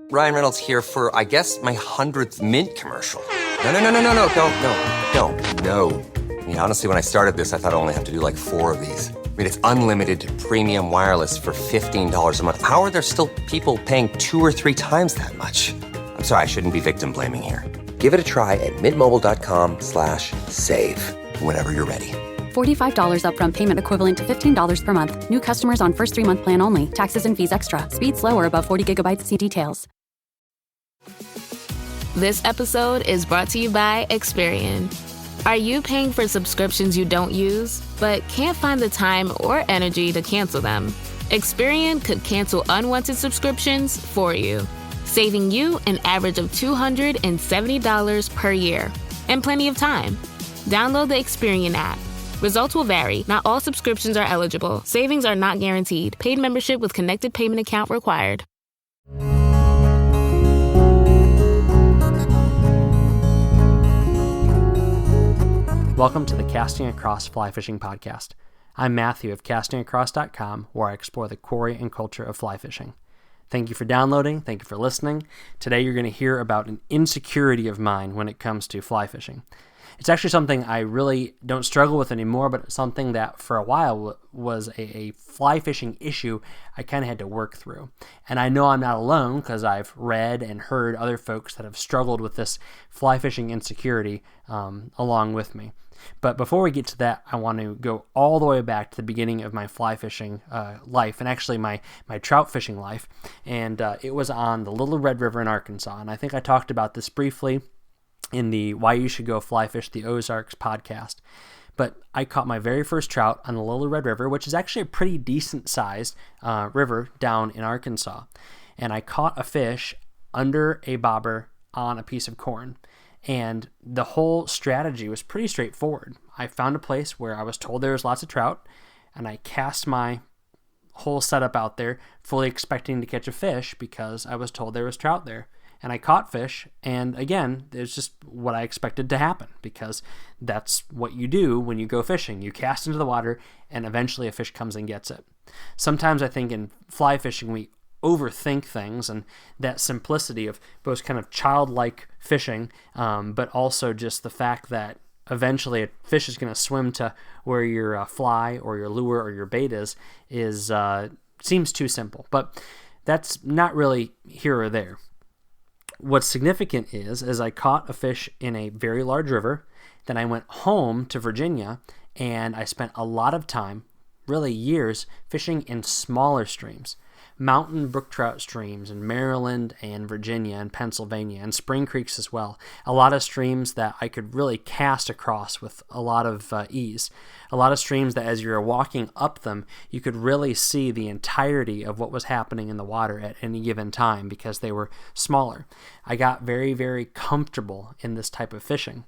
Ryan Reynolds here for, I guess, my 100th Mint commercial. No, don't. I mean, honestly, when I started this, I thought I only have to do like 4 of these. I mean, it's unlimited premium wireless for $15 a month. How are there still people paying 2 or 3 times that much? I'm sorry, I shouldn't be victim blaming here. Give it a try at mintmobile.com/save. Whenever you're ready. $45 upfront payment equivalent to $15 per month. New customers on first 3-month plan only. Taxes and fees extra. Speed slower above 40 gigabytes. See details. This episode is brought to you by Experian. Are you paying for subscriptions you don't use, but can't find the time or energy to cancel them? Experian could cancel unwanted subscriptions for you, saving you an average of $270 per year. And plenty of time. Download the Experian app. Results will vary. Not all subscriptions are eligible. Savings are not guaranteed. Paid membership with connected payment account required. Welcome to the Casting Across Fly Fishing Podcast. I'm Matthew of castingacross.com, where I explore the quarry and culture of fly fishing. Thank you for downloading. Thank you for listening. Today you're going to hear about an insecurity of mine when it comes to fly fishing. It's actually something I really don't struggle with anymore, but something that for a while was a fly fishing issue I kind of had to work through. And I know I'm not alone because I've read and heard other folks that have struggled with this fly fishing insecurity along with me. But before we get to that, I want to go all the way back to the beginning of my fly fishing life, and actually my trout fishing life. And it was on the Little Red River in Arkansas. And I think I talked about this briefly in the Why You Should Go Fly Fish the Ozarks podcast. But I caught my very first trout on the Little Red River, which is actually a pretty decent sized river down in Arkansas. And I caught a fish under a bobber on a piece of corn. And the whole strategy was pretty straightforward. I found a place where I was told there was lots of trout, and I cast my whole setup out there, fully expecting to catch a fish because I was told there was trout there. And I caught fish, and again, it's just what I expected to happen because that's what you do when you go fishing. You cast into the water, and eventually a fish comes and gets it. Sometimes I think in fly fishing we overthink things, and that simplicity of both kind of childlike fishing, but also just the fact that eventually a fish is going to swim to where your fly or your lure or your bait is seems too simple. But that's not really here or there. What's significant is I caught a fish in a very large river. Then I went home to Virginia, and I spent a lot of time, really years, fishing in smaller streams. Mountain brook trout streams in Maryland and Virginia and Pennsylvania and spring creeks as well. A lot of streams that I could really cast across with a lot of ease. A lot of streams that as you're walking up them, you could really see the entirety of what was happening in the water at any given time because they were smaller. I got very, very comfortable in this type of fishing,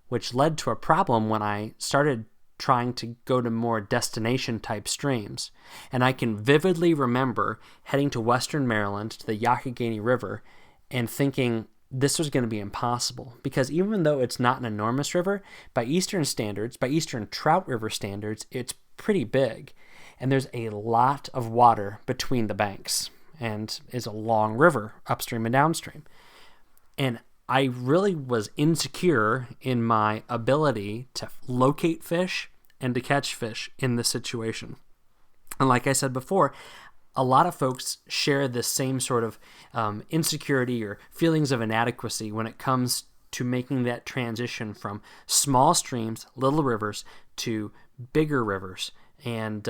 which led to a problem when I started trying to go to more destination type streams. And I can vividly remember heading to Western Maryland to the Youghiogheny River and thinking this was going to be impossible because even though it's not an enormous river, by Eastern standards, by Eastern trout river standards, it's pretty big. And there's a lot of water between the banks and is a long river upstream and downstream. And I really was insecure in my ability to locate fish and to catch fish in this situation. And like I said before, a lot of folks share this same sort of insecurity or feelings of inadequacy when it comes to making that transition from small streams, little rivers, to bigger rivers. And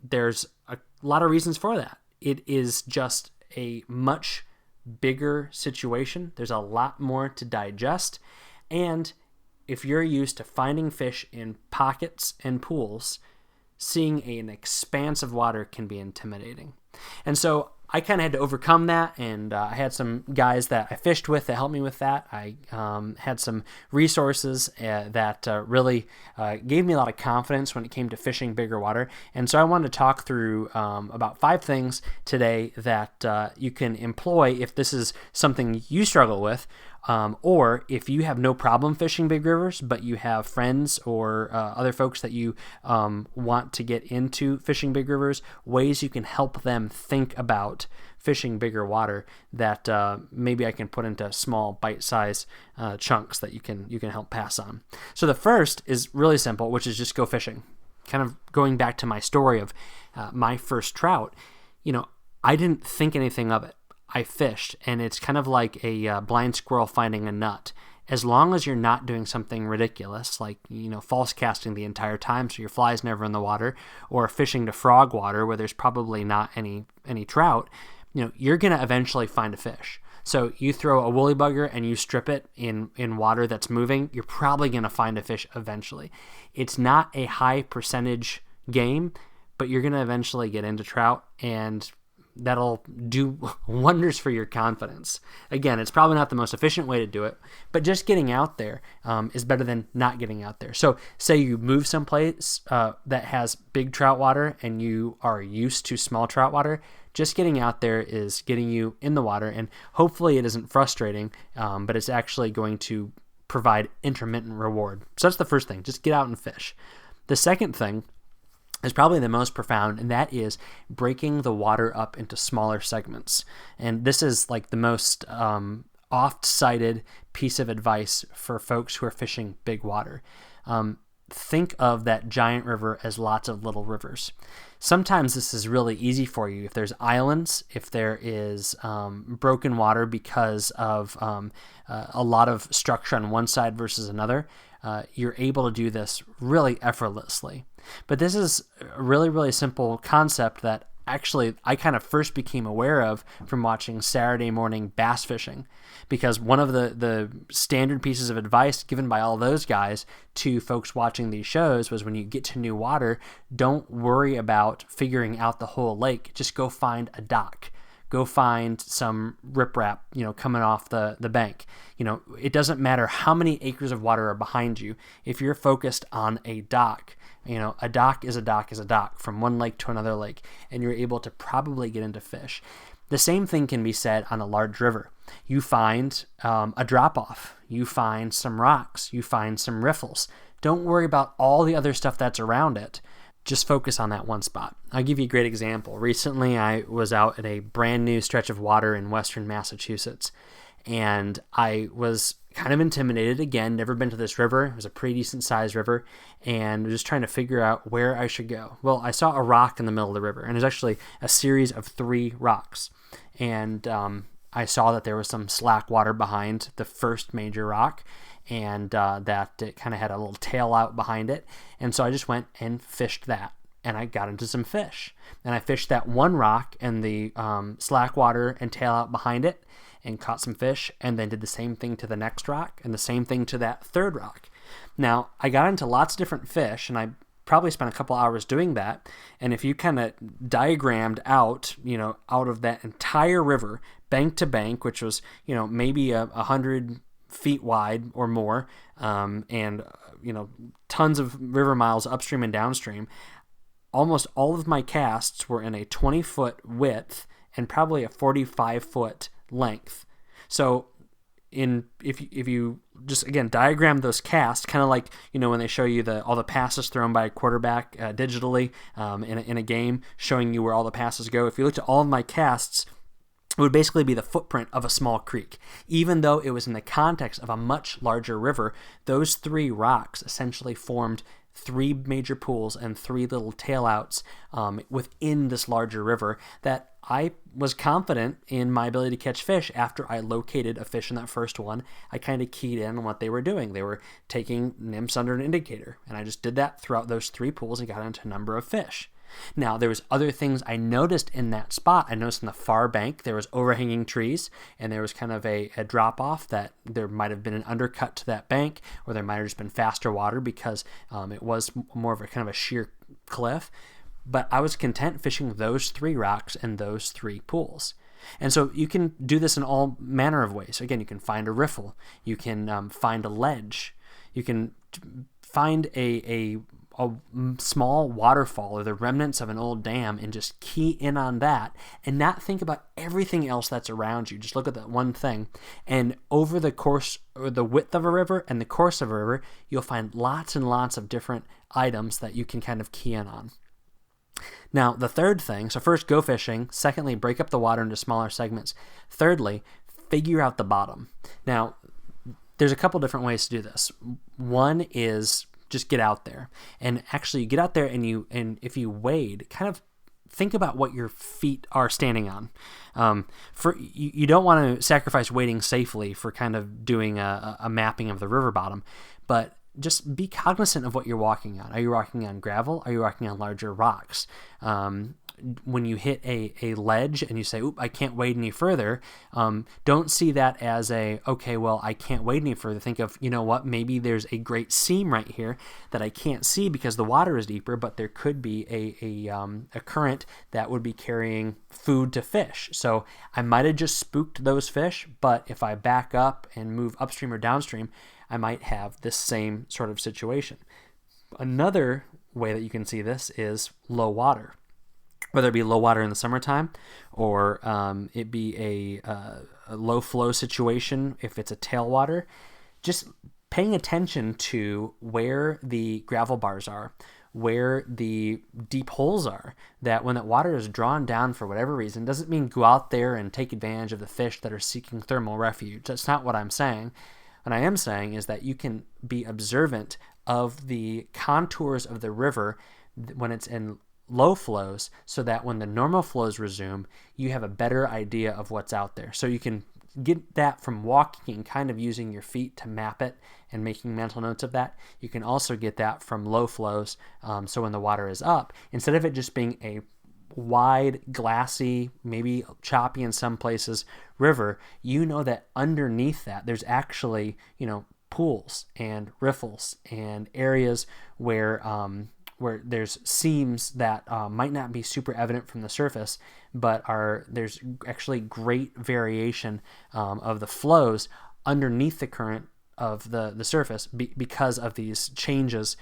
there's a lot of reasons for that. It is just a much bigger situation. There's a lot more to digest. And if you're used to finding fish in pockets and pools, seeing an expanse of water can be intimidating. And so I kind of had to overcome that, and I had some guys that I fished with that helped me with that. I had some resources that really gave me a lot of confidence when it came to fishing bigger water. And so I wanted to talk through about 5 things today that you can employ if this is something you struggle with, or if you have no problem fishing big rivers, but you have friends or other folks that you want to get into fishing big rivers, ways you can help them think about fishing bigger water that maybe I can put into small bite-sized chunks that you can help pass on. So the first is really simple, which is just go fishing. Kind of going back to my story of my first trout, I didn't think anything of it. I fished, and it's kind of like a blind squirrel finding a nut. As long as you're not doing something ridiculous, like, false casting the entire time so your fly's never in the water, or fishing to frog water where there's probably not any trout, you're going to eventually find a fish. So you throw a woolly bugger and you strip it in water that's moving, you're probably going to find a fish eventually. It's not a high percentage game, but you're going to eventually get into trout, and that'll do wonders for your confidence. Again, it's probably not the most efficient way to do it, but just getting out there is better than not getting out there. So say you move someplace that has big trout water and you are used to small trout water, just getting out there is getting you in the water, and hopefully it isn't frustrating, but it's actually going to provide intermittent reward. So that's the first thing, just get out and fish. The second thing is probably the most profound, and that is breaking the water up into smaller segments. And this is like the most oft-cited piece of advice for folks who are fishing big water. Think of that giant river as lots of little rivers. Sometimes this is really easy for you if there's islands, if there is broken water because of a lot of structure on one side versus another. You're able to do this really effortlessly. But this is a really, really simple concept that actually I kind of first became aware of from watching Saturday morning bass fishing, because one of the standard pieces of advice given by all those guys to folks watching these shows was, when you get to new water, don't worry about figuring out the whole lake. Just go find a dock. Go find some riprap, coming off the bank. It doesn't matter how many acres of water are behind you. If you're focused on a dock, a dock is a dock is a dock from one lake to another lake, and you're able to probably get into fish. The same thing can be said on a large river. You find a drop-off. You find some rocks. You find some riffles. Don't worry about all the other stuff that's around it. Just focus on that one spot. I'll give you a great example. Recently, I was out at a brand new stretch of water in western Massachusetts, and I was kind of intimidated. Again, never been to this river. It was a pretty decent sized river, and was just trying to figure out where I should go. Well, I saw a rock in the middle of the river, and it was actually a series of 3 rocks. And I saw that there was some slack water behind the first major rock, and that it kind of had a little tail out behind it. And so I just went and fished that, and I got into some fish. And I fished that one rock and the slack water and tail out behind it, and caught some fish, and then did the same thing to the next rock and the same thing to that third rock. Now, I got into lots of different fish, and I probably spent a couple hours doing that. And if you kind of diagrammed out, out of that entire river, bank to bank, which was, maybe 100 feet wide or more, and, tons of river miles upstream and downstream, almost all of my casts were in a 20-foot width and probably a 45-foot length. So if you just, again, diagram those casts, kind of like, when they show you all the passes thrown by a quarterback digitally in a game, showing you where all the passes go. If you looked at all of my casts, it would basically be the footprint of a small creek. Even though it was in the context of a much larger river, those 3 rocks essentially formed 3 major pools and 3 little tailouts within this larger river that I was confident in my ability to catch fish. After I located a fish in that first one, I kind of keyed in on what they were doing. They were taking nymphs under an indicator, and I just did that throughout those 3 pools and got into a number of fish. Now, there was other things I noticed in that spot. I noticed in the far bank there was overhanging trees, and there was kind of a drop-off that there might have been an undercut to that bank, or there might have just been faster water because it was more of a kind of a sheer cliff. But I was content fishing those 3 rocks and those 3 pools. And so you can do this in all manner of ways. Again, you can find a riffle. You can find a ledge. You can find a small waterfall or the remnants of an old dam and just key in on that and not think about everything else that's around you. Just look at that one thing. And over the course or the width of a river and the course of a river, you'll find lots and lots of different items that you can kind of key in on. Now, the third thing, so first, go fishing. Secondly, break up the water into smaller segments. Thirdly, figure out the bottom. Now, there's a couple different ways to do this. One is just get out there, and actually get out there and if you wade, kind of think about what your feet are standing on. You don't want to sacrifice wading safely for kind of doing a mapping of the river bottom, but just be cognizant of what you're walking on. Are you walking on gravel? Are you walking on larger rocks? When you hit a ledge and you say, oop, I can't wade any further, don't see that as okay, well, I can't wade any further. Think of, you know what, maybe there's a great seam right here that I can't see because the water is deeper, but there could be a current that would be carrying food to fish. So I might have just spooked those fish, but if I back up and move upstream or downstream, I might have this same sort of situation. Another way that you can see this is low water. Whether it be low water in the summertime or it be a low flow situation if it's a tailwater, just paying attention to where the gravel bars are, where the deep holes are, that when that water is drawn down for whatever reason, doesn't mean go out there and take advantage of the fish that are seeking thermal refuge. That's not what I'm saying. What I am saying is that you can be observant of the contours of the river when it's in low flows, so that when the normal flows resume, you have a better idea of what's out there. So you can get that from walking and kind of using your feet to map it and making mental notes of that. You can also get that from low flows, so when the water is up, instead of it just being a wide, glassy, maybe choppy in some places river, you know that underneath that there's actually, pools and riffles and areas where there's seams that might not be super evident from the surface, but there's actually great variation of the flows underneath the current of the surface because of these changes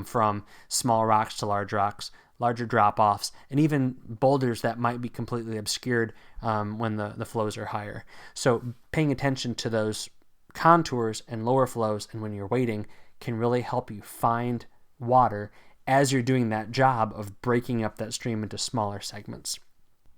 from small rocks to large rocks, larger drop-offs, and even boulders that might be completely obscured when the flows are higher. So paying attention to those contours and lower flows and when you're wading can really help you find water as you're doing that job of breaking up that stream into smaller segments.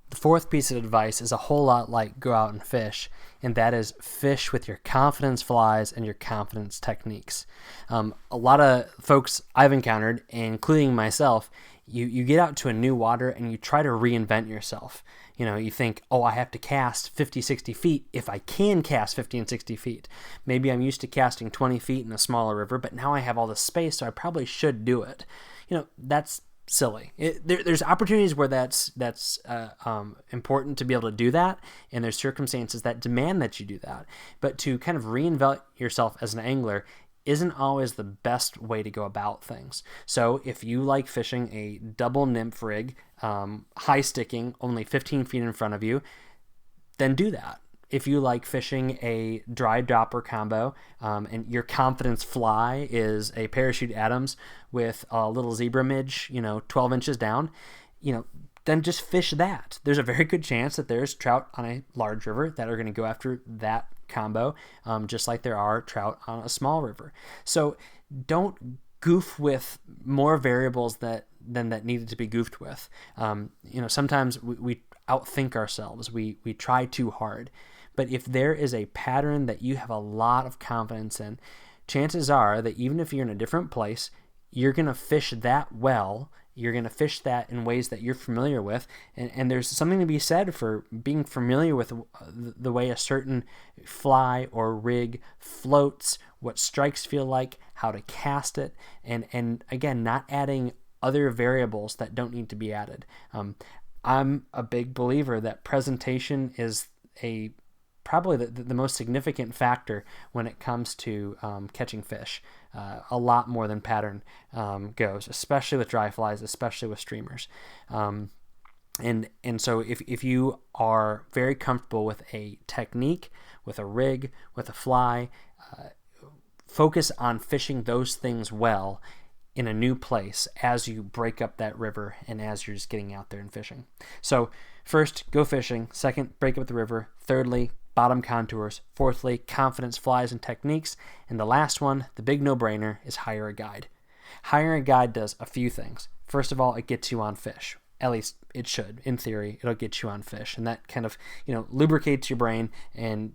The fourth piece of advice is a whole lot like go out and fish, and that is fish with your confidence flies and your confidence techniques. A lot of folks I've encountered, including myself, you get out to a new water and you try to reinvent yourself. You think, I have to cast 50, 60 feet if I can cast 50 and 60 feet. Maybe I'm used to casting 20 feet in a smaller river, but now I have all this space, so I probably should do it. That's silly. There's opportunities where that's important to be able to do that, and there's circumstances that demand that you do that. But to kind of reinvent yourself as an angler isn't always the best way to go about things. So if you like fishing a double nymph rig, high sticking, only 15 feet in front of you, then do that. If you like fishing a dry dropper combo and your confidence fly is a parachute Adams with a little zebra midge, 12 inches down, then just fish that. There's a very good chance that there's trout on a large river that are going to go after that combo, just like there are trout on a small river. So don't goof with more variables than that needed to be goofed with. Sometimes we outthink ourselves. We try too hard. But if there is a pattern that you have a lot of confidence in, chances are that even if you're in a different place, you're going to fish that well. You're going to fish that in ways that you're familiar with. And there's something to be said for being familiar with the way a certain fly or rig floats, what strikes feel like, how to cast it, and again, not adding other variables that don't need to be added. I'm a big believer that presentation is probably the most significant factor when it comes to catching fish, a lot more than pattern goes, especially with dry flies, especially with streamers. And so if you are very comfortable with a technique, with a rig, with a fly, focus on fishing those things well in a new place as you break up that river and as you're just getting out there and fishing. So first, go fishing. Second, break up the river. Thirdly, bottom contours. Fourthly, confidence flies and techniques. And the last one, the big no-brainer, is hire a guide. Hiring a guide does a few things. First of all, it gets you on fish. At least it should. In theory, it'll get you on fish, and that kind of, lubricates your brain and,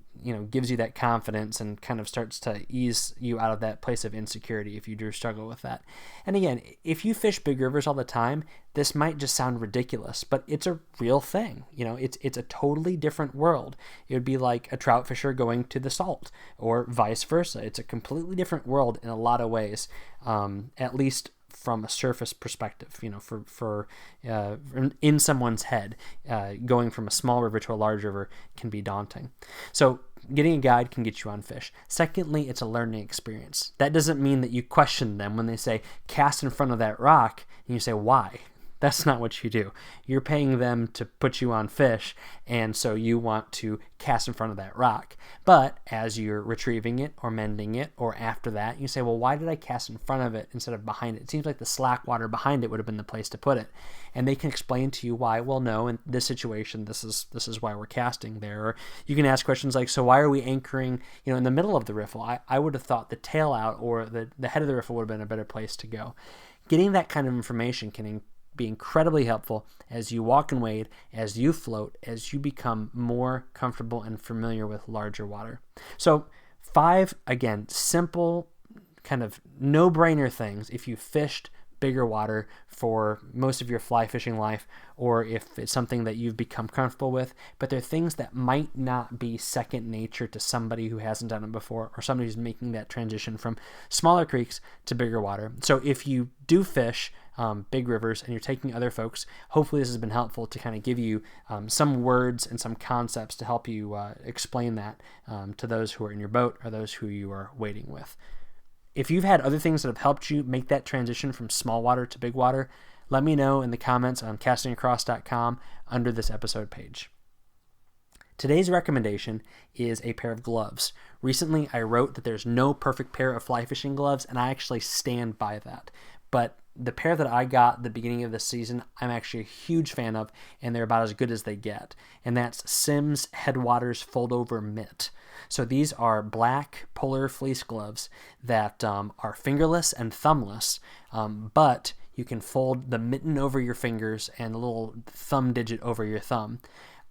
gives you that confidence and kind of starts to ease you out of that place of insecurity if you do struggle with that. And again, if you fish big rivers all the time, this might just sound ridiculous, but it's a real thing. It's a totally different world. It would be like a trout fisher going to the salt, or vice versa. It's a completely different world in a lot of ways, at least from a surface perspective, in someone's head, going from a small river to a large river can be daunting. So getting a guide can get you on fish. Secondly, it's a learning experience. That doesn't mean that you question them when they say, cast in front of that rock, and you say, why? That's not what you do. You're paying them to put you on fish, and so you want to cast in front of that rock. But as you're retrieving it or mending it, or after that, you say, well, why did I cast in front of it instead of behind it? It seems like the slack water behind it would have been the place to put it. And they can explain to you why. Well, no, in this situation, this is why we're casting there. Or you can ask questions like, so why are we anchoring, in the middle of the riffle? I would have thought the tail out or the head of the riffle would have been a better place to go. Getting that kind of information can be incredibly helpful as you walk and wade, as you float, as you become more comfortable and familiar with larger water. So 5, again, simple, kind of no-brainer things if you fished bigger water for most of your fly fishing life, or if it's something that you've become comfortable with, but they're things that might not be second nature to somebody who hasn't done it before, or somebody who's making that transition from smaller creeks to bigger water. So if you do fish big rivers and you're taking other folks, hopefully this has been helpful to kind of give you some words and some concepts to help you explain that to those who are in your boat or those who you are wading with. If you've had other things that have helped you make that transition from small water to big water, let me know in the comments on castingacross.com under this episode page. Today's recommendation is a pair of gloves. Recently, I wrote that there's no perfect pair of fly fishing gloves, and I actually stand by that. But the pair that I got at the beginning of this season, I'm actually a huge fan of, and they're about as good as they get. And that's Simms Headwaters Fold Over Mitt. So these are black polar fleece gloves that are fingerless and thumbless, but you can fold the mitten over your fingers and the little thumb digit over your thumb.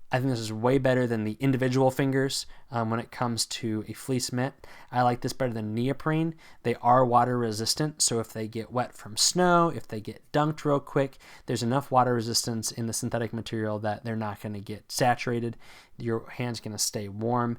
I think this is way better than the individual fingers when it comes to a fleece mitt. I like this better than neoprene. They are water resistant, so if they get wet from snow, if they get dunked real quick, there's enough water resistance in the synthetic material that they're not going to get saturated. Your hand's going to stay warm.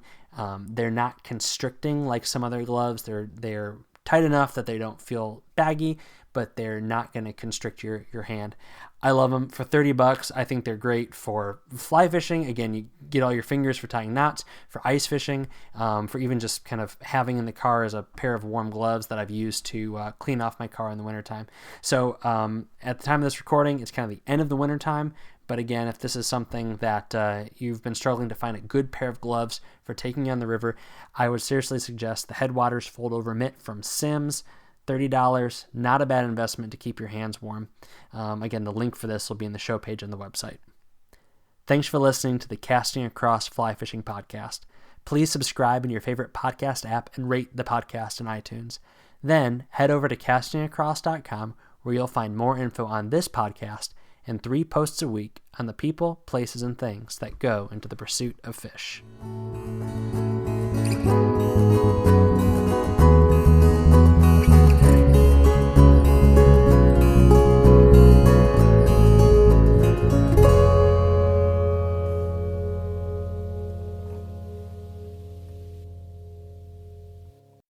They're not constricting like some other gloves. They're tight enough that they don't feel baggy, but they're not going to constrict your hand. I love them. For $30, I think they're great for fly fishing. Again, you get all your fingers for tying knots, for ice fishing, for even just kind of having in the car as a pair of warm gloves that I've used to clean off my car in the wintertime. So at the time of this recording, it's kind of the end of the wintertime. But again, if this is something that you've been struggling to find a good pair of gloves for taking you on the river, I would seriously suggest the Headwaters Fold Over Mitt from Simms. $30, not a bad investment to keep your hands warm. Again, the link for this will be in the show page on the website. Thanks for listening to the Casting Across Fly Fishing Podcast. Please subscribe in your favorite podcast app and rate the podcast in iTunes. Then head over to castingacross.com where you'll find more info on this podcast and 3 posts a week on the people, places, and things that go into the pursuit of fish.